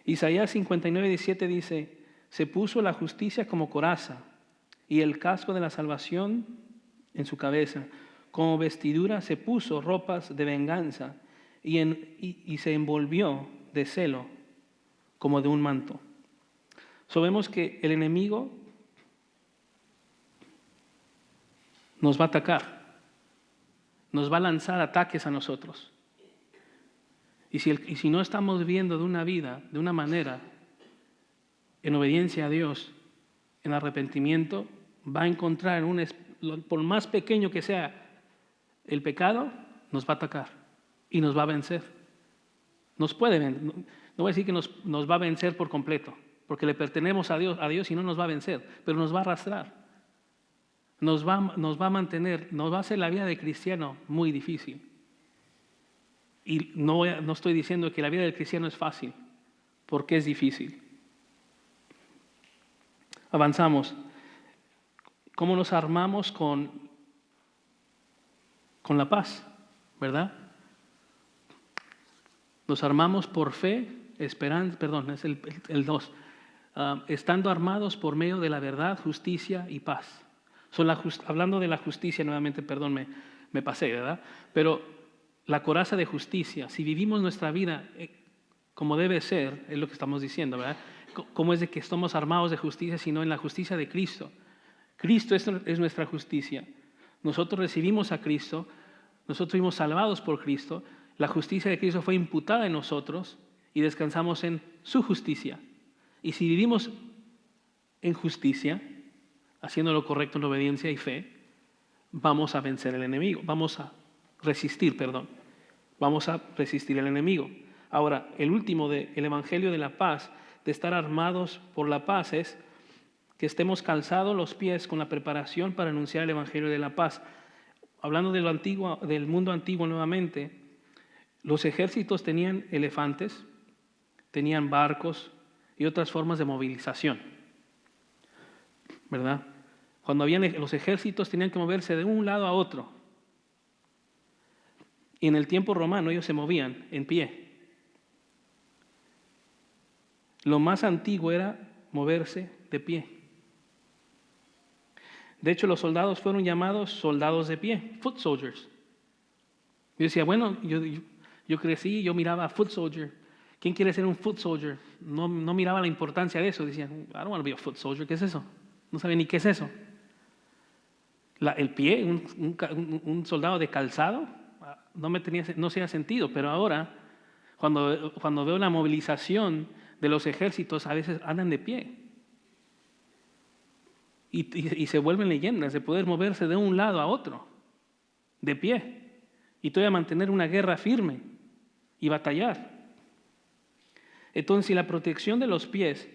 Isaías 59:17 dice, se puso la justicia como coraza y el casco de la salvación en su cabeza. Como vestidura se puso ropas de venganza y se envolvió de celo como de un manto. Vemos que el enemigo nos va a atacar, nos va a lanzar ataques a nosotros. Y si no estamos viviendo de una vida, de una manera, en obediencia a Dios, en arrepentimiento, va a encontrar, por más pequeño que sea el pecado, nos va a atacar y nos va a vencer. Nos puede vencer, no voy a decir que nos va a vencer por completo, porque le pertenecemos a Dios y no nos va a vencer, pero nos va a arrastrar. Nos va a mantener, nos va a hacer la vida de cristiano muy difícil. Y no estoy diciendo que la vida del cristiano es fácil, porque es difícil. Avanzamos. ¿Cómo nos armamos con la paz? ¿Verdad? Nos armamos por fe, esperanza, es el 2. Estando armados por medio de la verdad, justicia y paz. Hablando de la justicia nuevamente, perdón, me pasé, ¿verdad? Pero la coraza de justicia, si vivimos nuestra vida como debe ser, es lo que estamos diciendo, ¿verdad? ¿Cómo es de que estamos armados de justicia, sino en la justicia de Cristo? Cristo es nuestra justicia. Nosotros recibimos a Cristo, nosotros fuimos salvados por Cristo, la justicia de Cristo fue imputada en nosotros y descansamos en su justicia. Y si vivimos en justicia, haciendo lo correcto en obediencia y fe, vamos a vencer al enemigo, vamos a resistir el enemigo. Ahora, el último del Evangelio de la paz, de estar armados por la paz, es que estemos calzados los pies con la preparación para anunciar el Evangelio de la paz. Hablando del mundo antiguo nuevamente, Los ejércitos tenían elefantes, tenían barcos y otras formas de movilización, ¿verdad? Cuando los ejércitos tenían que moverse de un lado a otro. Y en el tiempo romano ellos se movían en pie. Lo más antiguo era moverse de pie. De hecho, los soldados fueron llamados soldados de pie, foot soldiers. Yo decía, bueno, yo crecí, yo miraba a foot soldier. ¿Quién quiere ser un foot soldier? No miraba la importancia de eso. Decía, I don't want to be a foot soldier. ¿Qué es eso? No sabía ni qué es eso. El pie, un soldado de calzado, no hacía sentido. Pero ahora, cuando veo la movilización de los ejércitos, a veces andan de pie. Y se vuelven leyendas de poder moverse de un lado a otro, de pie. Y todavía mantener una guerra firme y batallar. Entonces, si la protección de los pies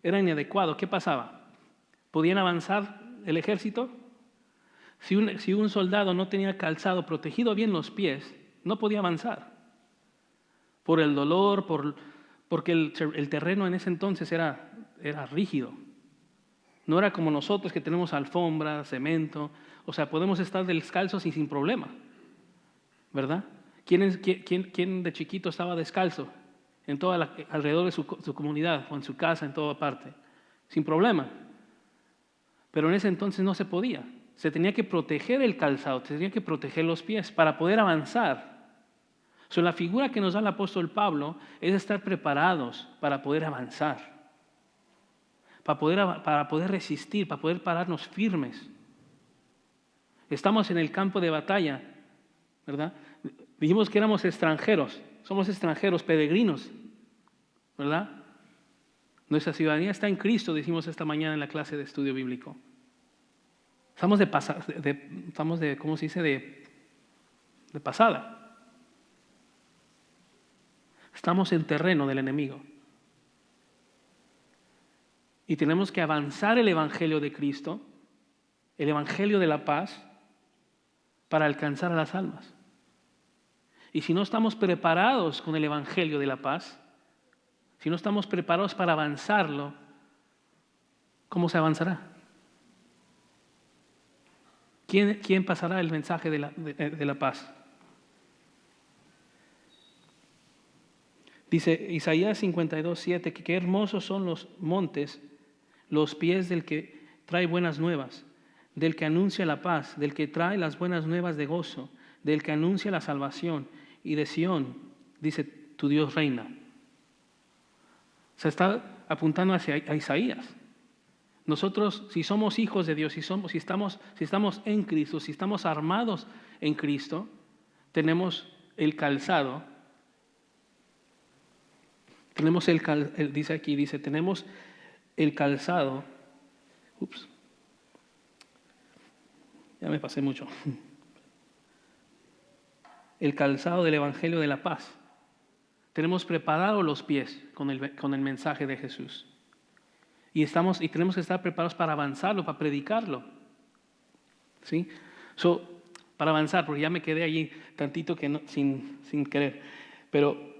era inadecuada, ¿qué pasaba? ¿Podían avanzar el ejército? Si un soldado no tenía calzado protegido bien los pies, no podía avanzar. Por el dolor, porque el terreno en ese entonces era rígido. No era como nosotros que tenemos alfombra, cemento. O sea, podemos estar descalzos y sin problema. ¿Verdad? ¿Quién de chiquito estaba descalzo alrededor de su comunidad o en su casa, en toda parte? Sin problema. Pero en ese entonces no se podía. Se tenía que proteger el calzado, se tenía que proteger los pies para poder avanzar. La figura que nos da el apóstol Pablo es estar preparados para poder avanzar, para poder resistir, para poder pararnos firmes. Estamos en el campo de batalla, ¿verdad? Dijimos que éramos extranjeros, somos extranjeros, peregrinos, ¿verdad? Nuestra ciudadanía está en Cristo, dijimos esta mañana en la clase de estudio bíblico. Estamos de ¿cómo se dice? De pasada. Estamos en terreno del enemigo. Y tenemos que avanzar el evangelio de Cristo, el evangelio de la paz, para alcanzar a las almas. Y si no estamos preparados con el evangelio de la paz, si no estamos preparados para avanzarlo, ¿cómo se avanzará? ¿Quién pasará el mensaje de la paz? Dice Isaías 52:7 que qué hermosos son los montes, los pies del que trae buenas nuevas, del que anuncia la paz, del que trae las buenas nuevas de gozo, del que anuncia la salvación. Y de Sión, dice, tu Dios reina. Se está apuntando hacia Isaías. Nosotros, si somos hijos de Dios, si estamos en Cristo, si estamos armados en Cristo, tenemos el calzado. Tenemos tenemos el calzado. Ya me pasé mucho. El calzado del evangelio de la paz. Tenemos preparados los pies con el mensaje de Jesús. Y tenemos que estar preparados para avanzarlo, para predicarlo. ¿Sí? Para avanzar, porque ya me quedé allí tantito que sin querer. Pero,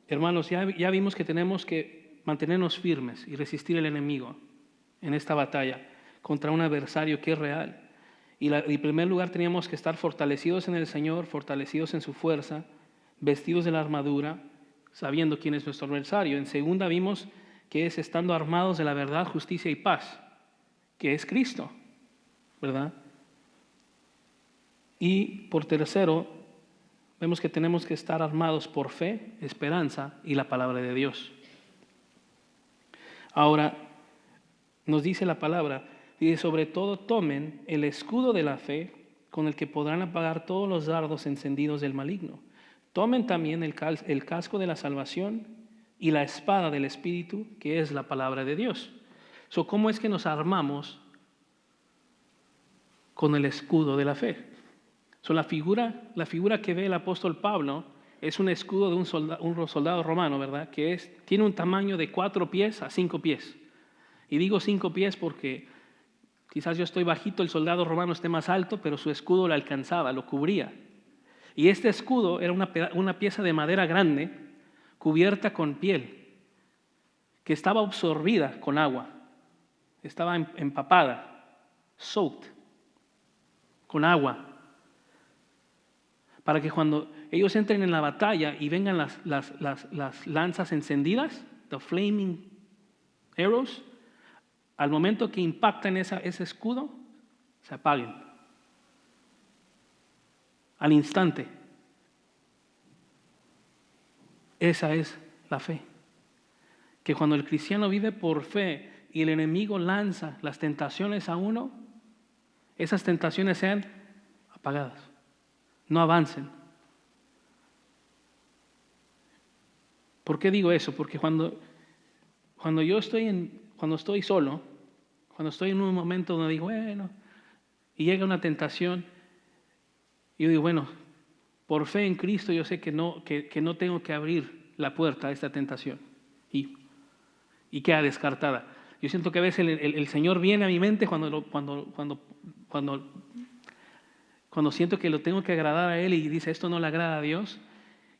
hermanos, ya vimos que tenemos que mantenernos firmes y resistir al enemigo en esta batalla contra un adversario que es real. Y en primer lugar teníamos que estar fortalecidos en el Señor, fortalecidos en su fuerza, vestidos de la armadura, sabiendo quién es nuestro adversario. En segunda vimos que es estando armados de la verdad, justicia y paz, que es Cristo, ¿verdad? Y por tercero, vemos que tenemos que estar armados por fe, esperanza y la palabra de Dios. Ahora, nos dice la palabra, y sobre todo tomen el escudo de la fe con el que podrán apagar todos los dardos encendidos del maligno. Tomen también el casco de la salvación y la espada del Espíritu, que es la palabra de Dios. ¿Cómo es que nos armamos con el escudo de la fe? La figura que ve el apóstol Pablo es un escudo de un soldado romano, ¿verdad? Tiene un tamaño de 4 pies a 5 pies. Y digo 5 pies porque quizás yo estoy bajito, el soldado romano esté más alto, pero su escudo lo alcanzaba, lo cubría. Y este escudo era una pieza de madera grande cubierta con piel que estaba absorbida con agua, estaba empapada, soaked, con agua, para que cuando ellos entren en la batalla y vengan las lanzas encendidas, the flaming arrows, al momento que impactan ese escudo, se apaguen. Al instante. Esa es la fe. Que cuando el cristiano vive por fe y el enemigo lanza las tentaciones a uno, esas tentaciones sean apagadas, no avancen. ¿Por qué digo eso? Porque cuando estoy solo, cuando estoy en un momento donde digo, bueno, y llega una tentación, yo digo, bueno, por fe en Cristo yo sé que no tengo que abrir la puerta a esta tentación y queda descartada. Yo siento que a veces el Señor viene a mi mente cuando siento que lo tengo que agradar a Él y dice, esto no le agrada a Dios,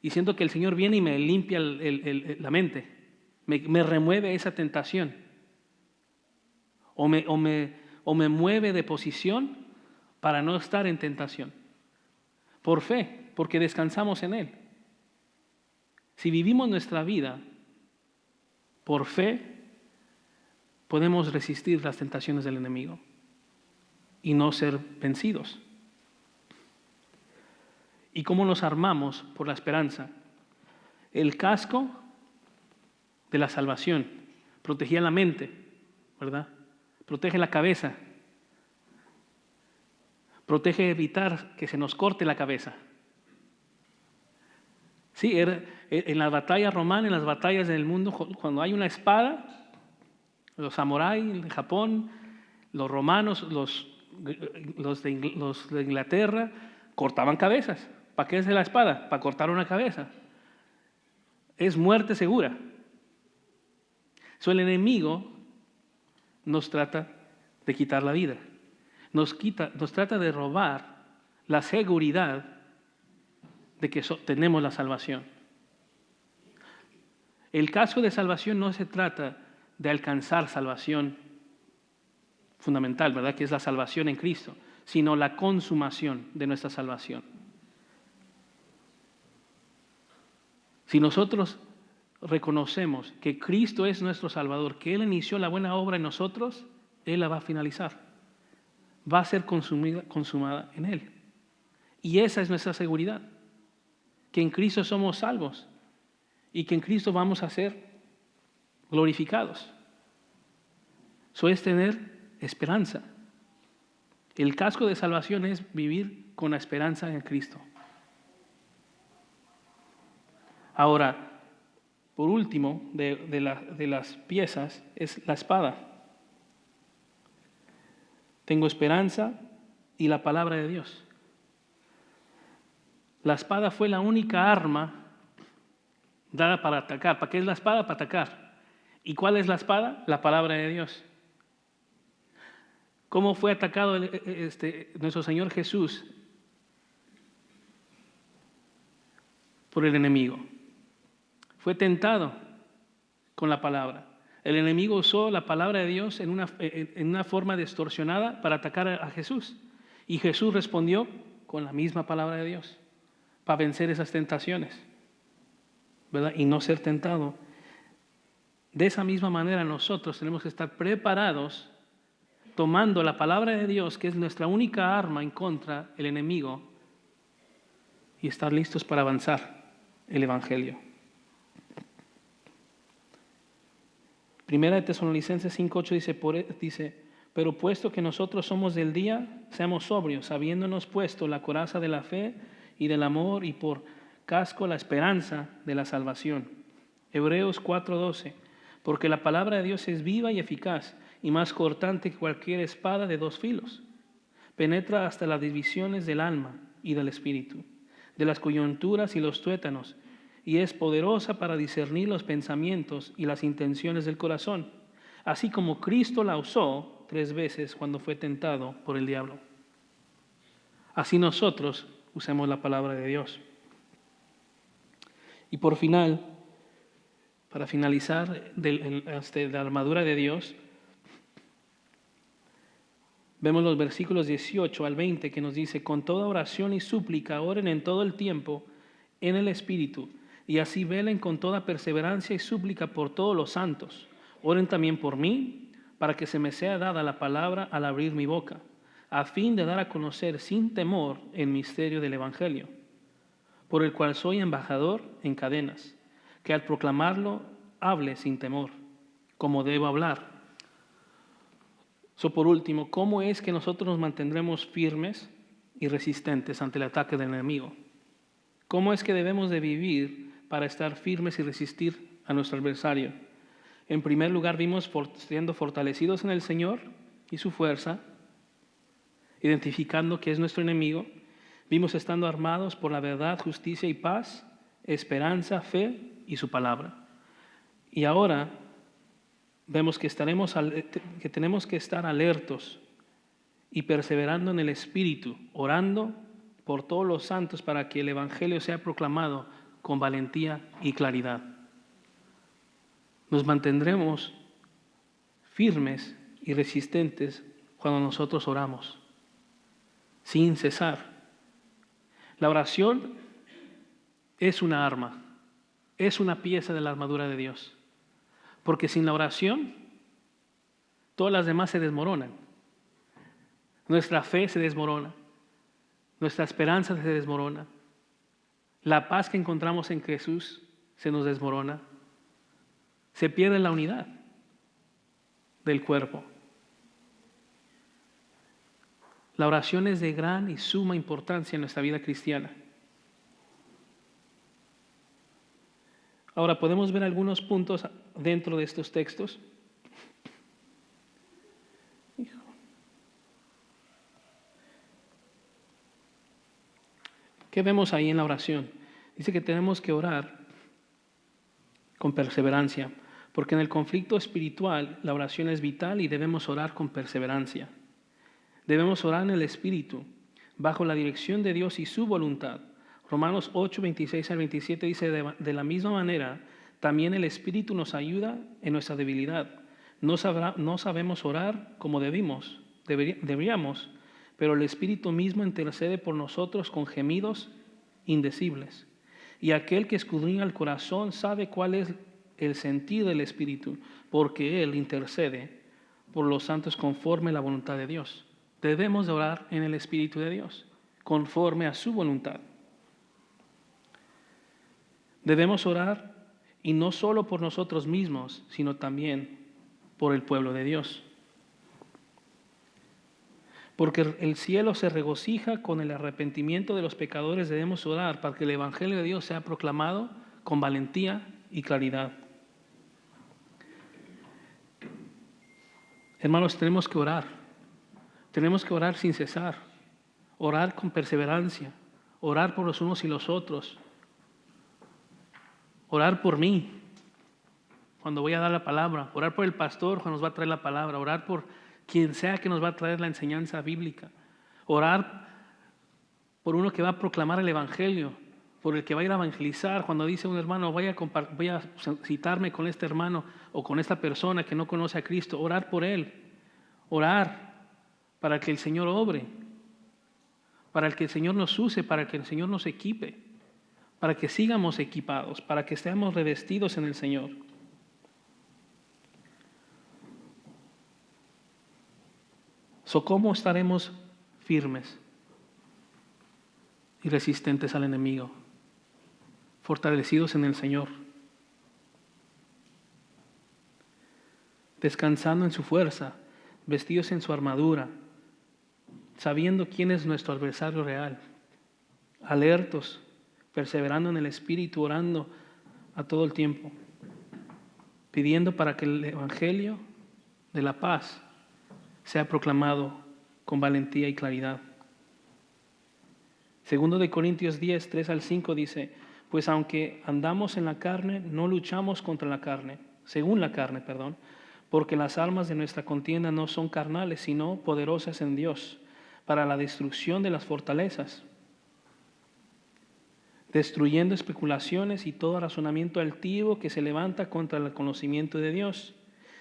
y siento que el Señor viene y me limpia la mente, me remueve esa tentación, o me mueve de posición para no estar en tentación. Por fe, porque descansamos en Él. Si vivimos nuestra vida por fe, podemos resistir las tentaciones del enemigo y no ser vencidos. ¿Y cómo nos armamos por la esperanza? El casco de la salvación protegía la mente, ¿verdad? Protege la cabeza. Protege evitar que se nos corte la cabeza. Sí, en las batallas romanas, en las batallas del mundo, cuando hay una espada, los samuráis de Japón, los romanos, los de Inglaterra, cortaban cabezas. ¿Para qué es la espada? Para cortar una cabeza. Es muerte segura. El enemigo nos trata de quitar la vida. Nos trata de robar la seguridad de que tenemos la salvación. El casco de salvación no se trata de alcanzar salvación fundamental, ¿verdad? Que es la salvación en Cristo, sino la consumación de nuestra salvación. Si nosotros reconocemos que Cristo es nuestro Salvador, que Él inició la buena obra en nosotros, Él la va a finalizar. Va a ser consumada en Él. Y esa es nuestra seguridad, que en Cristo somos salvos y que en Cristo vamos a ser glorificados. Eso es tener esperanza. El casco de salvación es vivir con la esperanza en Cristo. Ahora, por último, de las piezas es la espada. Tengo esperanza y la palabra de Dios. La espada fue la única arma dada para atacar. ¿Para qué es la espada? Para atacar. ¿Y cuál es la espada? La palabra de Dios. ¿Cómo fue atacado nuestro Señor Jesús por el enemigo? Fue tentado con la palabra. El enemigo usó la palabra de Dios en una forma distorsionada para atacar a Jesús. Y Jesús respondió con la misma palabra de Dios para vencer esas tentaciones, ¿verdad? Y no ser tentado. De esa misma manera nosotros tenemos que estar preparados tomando la palabra de Dios, que es nuestra única arma en contra del enemigo, y estar listos para avanzar el Evangelio. Primera de Tesalonicenses 5:8 dice, pero puesto que nosotros somos del día, seamos sobrios, habiéndonos puesto la coraza de la fe y del amor y por casco la esperanza de la salvación. Hebreos 4:12, porque la palabra de Dios es viva y eficaz y más cortante que cualquier espada de dos filos. Penetra hasta las divisiones del alma y del espíritu, de las coyunturas y los tuétanos, y es poderosa para discernir los pensamientos y las intenciones del corazón, así como Cristo la usó 3 veces cuando fue tentado por el diablo. Así nosotros, usemos la palabra de Dios. Y por final, para finalizar de la armadura de Dios, vemos los versículos 18 al 20 que nos dice: con toda oración y súplica oren en todo el tiempo en el Espíritu, y así velen con toda perseverancia y súplica por todos los santos. Oren también por mí, para que se me sea dada la palabra al abrir mi boca, a fin de dar a conocer sin temor el misterio del Evangelio, por el cual soy embajador en cadenas, que al proclamarlo hable sin temor, como debo hablar. Por último, ¿cómo es que nosotros nos mantendremos firmes y resistentes ante el ataque del enemigo? ¿Cómo es que debemos de vivir para estar firmes y resistir a nuestro adversario? En primer lugar, vimos siendo fortalecidos en el Señor y su fuerza, identificando que es nuestro enemigo. Vimos estando armados por la verdad, justicia y paz, esperanza, fe y su palabra. Y ahora vemos que tenemos que estar alertos y perseverando en el Espíritu, orando por todos los santos para que el Evangelio sea proclamado con valentía y claridad. Nos mantendremos firmes y resistentes cuando nosotros oramos, sin cesar. La oración es una arma, es una pieza de la armadura de Dios. Porque sin la oración, todas las demás se desmoronan. Nuestra fe se desmorona, nuestra esperanza se desmorona, la paz que encontramos en Jesús se nos desmorona, se pierde la unidad del cuerpo. La oración es de gran y suma importancia en nuestra vida cristiana. Ahora podemos ver algunos puntos dentro de estos textos. ¿Qué vemos ahí en la oración? Dice que tenemos que orar con perseverancia, porque en el conflicto espiritual la oración es vital y debemos orar con perseverancia. Debemos orar en el Espíritu, bajo la dirección de Dios y su voluntad. Romanos 8, 26 al 27 dice: de la misma manera, también el Espíritu nos ayuda en nuestra debilidad. No sabemos orar como deberíamos, pero el Espíritu mismo intercede por nosotros con gemidos indecibles. Y aquel que escudriña el corazón sabe cuál es el sentir del Espíritu, porque Él intercede por los santos conforme a la voluntad de Dios. Debemos de orar en el Espíritu de Dios, conforme a su voluntad. Debemos orar, y no solo por nosotros mismos, sino también por el pueblo de Dios. Porque el cielo se regocija con el arrepentimiento de los pecadores. Debemos orar para que el Evangelio de Dios sea proclamado con valentía y claridad. Hermanos, tenemos que orar. Tenemos que orar sin cesar. Orar con perseverancia. Orar por los unos y los otros. Orar por mí cuando voy a dar la palabra. Orar por el pastor cuando nos va a traer la palabra. Orar por quien sea que nos va a traer la enseñanza bíblica. Orar por uno que va a proclamar el Evangelio, por el que va a ir a evangelizar. Cuando dice un hermano, voy a citarme con este hermano o con esta persona que no conoce a Cristo, orar por él. Orar para que el Señor obre, para que el Señor nos use, para que el Señor nos equipe, para que sigamos equipados, para que estemos revestidos en el Señor. ¿Cómo estaremos firmes y resistentes al enemigo? Fortalecidos en el Señor, descansando en su fuerza, vestidos en su armadura, sabiendo quién es nuestro adversario real, alertos, perseverando en el Espíritu, orando a todo el tiempo, pidiendo para que el Evangelio de la paz sea proclamado con valentía y claridad. Segundo de Corintios 10, 3 al 5 dice: pues aunque andamos en la carne, no luchamos contra la carne, según la carne, porque las armas de nuestra contienda no son carnales, sino poderosas en Dios, para la destrucción de las fortalezas. destruyendo especulaciones y todo razonamiento altivo que se levanta contra el conocimiento de Dios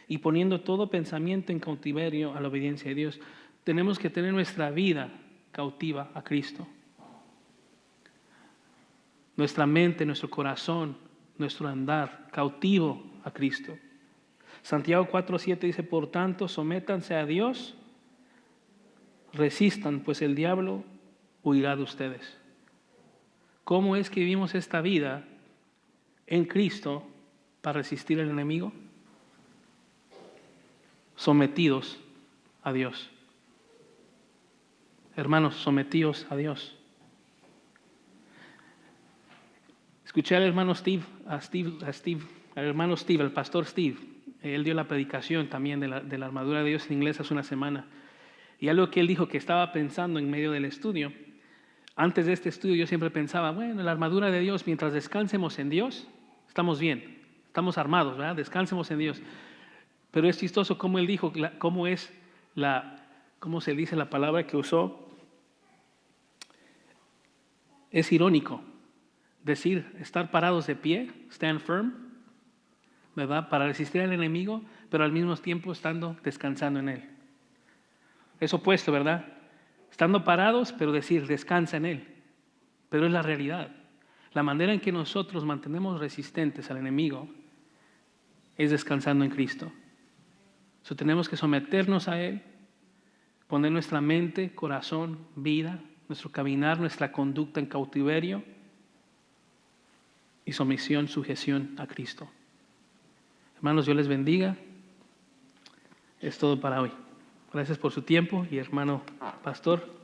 y poniendo todo pensamiento en cautiverio a la obediencia de Dios. Tenemos que tener nuestra vida cautiva a Cristo. Nuestra mente, nuestro corazón, nuestro andar cautivo a Cristo. Santiago 4:7 dice, por tanto, sométanse a Dios, resistan, pues el diablo huirá de ustedes. ¿Cómo es que vivimos esta vida en Cristo para resistir al enemigo? Sometidos a Dios. Hermanos, sometidos a Dios. Escuché al hermano el pastor Steve. Él dio la predicación también de la armadura de Dios en inglés hace una semana. Y algo que él dijo que estaba pensando en medio del estudio. Antes de este estudio yo siempre pensaba, bueno, la armadura de Dios, mientras descansemos en Dios, estamos bien, estamos armados, ¿verdad? Descansemos en Dios. Pero es chistoso cómo él dijo, cómo se dice la palabra que usó. Es irónico decir, estar parados de pie, stand firm, ¿verdad? Para resistir al enemigo, pero al mismo tiempo estando descansando en Él. Es opuesto, ¿verdad? Estando parados, pero decir, descansa en Él. Pero es la realidad. La manera en que nosotros mantenemos resistentes al enemigo es descansando en Cristo. Tenemos que someternos a Él, poner nuestra mente, corazón, vida, nuestro caminar, nuestra conducta en cautiverio y sumisión, sujeción a Cristo. Hermanos, Dios les bendiga. Es todo para hoy. Gracias por su tiempo y hermano pastor.